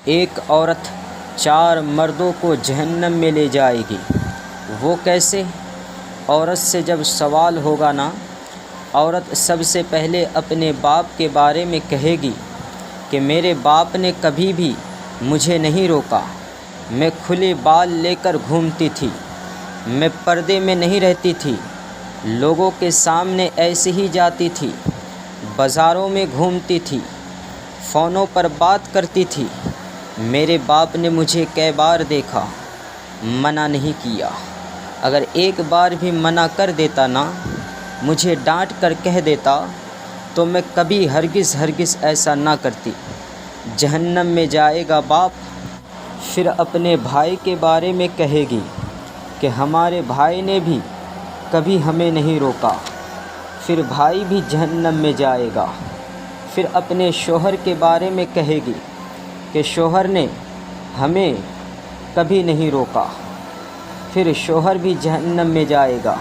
ایک عورت 4 مردوں کو جہنم میں لے جائے گی۔ وہ کیسے؟ عورت سے جب سوال ہوگا نا، عورت سب سے پہلے اپنے باپ کے بارے میں کہے گی کہ میرے باپ نے کبھی بھی مجھے نہیں روکا، میں کھلے بال لے کر گھومتی تھی، میں پردے میں نہیں رہتی تھی، لوگوں کے سامنے ایسے ہی جاتی تھی، بازاروں میں گھومتی تھی، فونوں پر بات کرتی تھی، میرے باپ نے مجھے کئی بار دیکھا، منع نہیں کیا۔ اگر ایک بار بھی منع کر دیتا نا، مجھے ڈانٹ کر کہہ دیتا تو میں کبھی ہرگز ایسا نہ کرتی۔ جہنم میں جائے گا باپ۔ پھر اپنے بھائی کے بارے میں کہے گی کہ ہمارے بھائی نے بھی کبھی ہمیں نہیں روکا، پھر بھائی بھی جہنم میں جائے گا۔ پھر اپنے شوہر کے بارے میں کہے گی کہ شوہر نے ہمیں کبھی نہیں روکا، پھر شوہر بھی جہنم میں جائے گا۔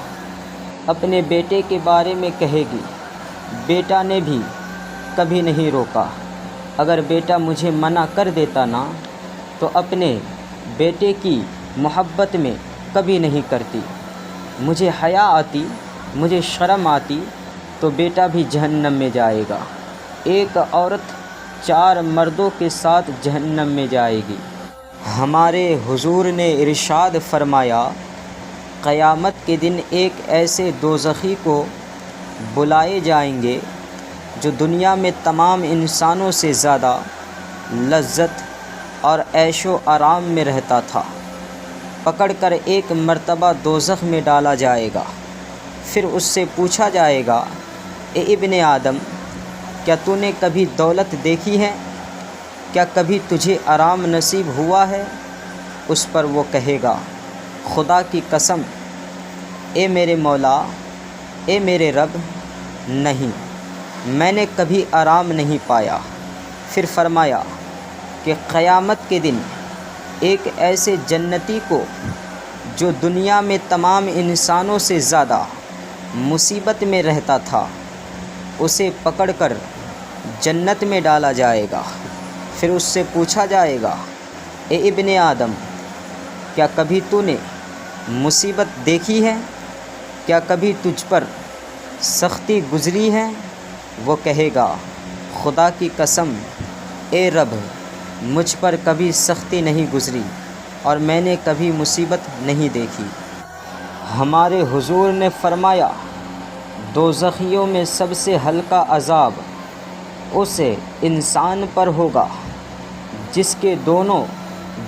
اپنے بیٹے کے بارے میں کہے گی، بیٹا نے بھی کبھی نہیں روکا۔ اگر بیٹا مجھے منع کر دیتا نا تو اپنے بیٹے کی محبت میں کبھی نہیں کرتی، مجھے حیا آتی، مجھے شرم آتی تو بیٹا بھی جہنم میں جائے گا۔ ایک عورت 4 مردوں کے ساتھ جہنم میں جائے گی۔ ہمارے حضور نے ارشاد فرمایا، قیامت کے دن ایک ایسے دوزخی کو بلائے جائیں گے جو دنیا میں تمام انسانوں سے زیادہ لذت اور عیش و آرام میں رہتا تھا، پکڑ کر ایک مرتبہ دوزخ میں ڈالا جائے گا۔ پھر اس سے پوچھا جائے گا، اے ابن آدم، کیا تو نے کبھی دولت دیکھی ہے؟ کیا کبھی تجھے آرام نصیب ہوا ہے؟ اس پر وہ کہے گا، خدا کی قسم، اے میرے مولا، اے میرے رب، نہیں، میں نے کبھی آرام نہیں پایا۔ پھر فرمایا کہ قیامت کے دن ایک ایسے جنتی کو جو دنیا میں تمام انسانوں سے زیادہ مصیبت میں رہتا تھا، اسے پکڑ کر جنت میں ڈالا جائے گا۔ پھر اس سے پوچھا جائے گا، اے ابن آدم، کیا کبھی تو نے مصیبت دیکھی ہے؟ کیا کبھی تجھ پر سختی گزری ہے؟ وہ کہے گا، خدا کی قسم، اے رب، مجھ پر کبھی سختی نہیں گزری اور میں نے کبھی مصیبت نہیں دیکھی۔ ہمارے حضور نے فرمایا، دوزخیوں میں سب سے ہلکا عذاب اس انسان پر ہوگا جس کے دونوں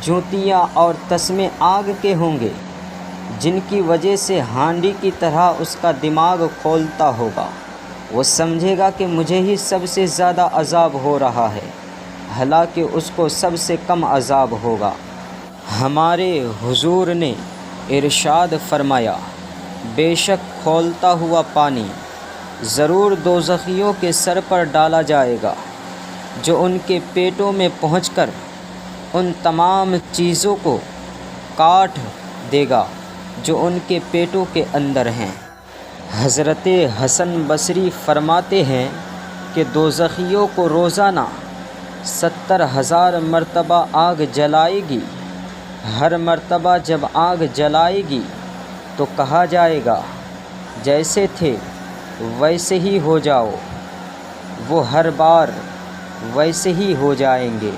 جوتیاں اور تسمے آگ کے ہوں گے، جن کی وجہ سے ہانڈی کی طرح اس کا دماغ کھولتا ہوگا۔ وہ سمجھے گا کہ مجھے ہی سب سے زیادہ عذاب ہو رہا ہے، حالانکہ اس کو سب سے کم عذاب ہوگا۔ ہمارے حضور نے ارشاد فرمایا، بے شک کھولتا ہوا پانی ضرور دوزخیوں کے سر پر ڈالا جائے گا، جو ان کے پیٹوں میں پہنچ کر ان تمام چیزوں کو کاٹ دے گا جو ان کے پیٹوں کے اندر ہیں۔ حضرت حسن بصری فرماتے ہیں کہ دوزخیوں کو روزانہ 70,000 مرتبہ آگ جلائے گی۔ ہر مرتبہ جب آگ جلائے گی تو کہا جائے گا، جیسے تھے ویسے ہی ہو جاؤ۔ وہ ہر بار ویسے ہی ہو جائیں گے۔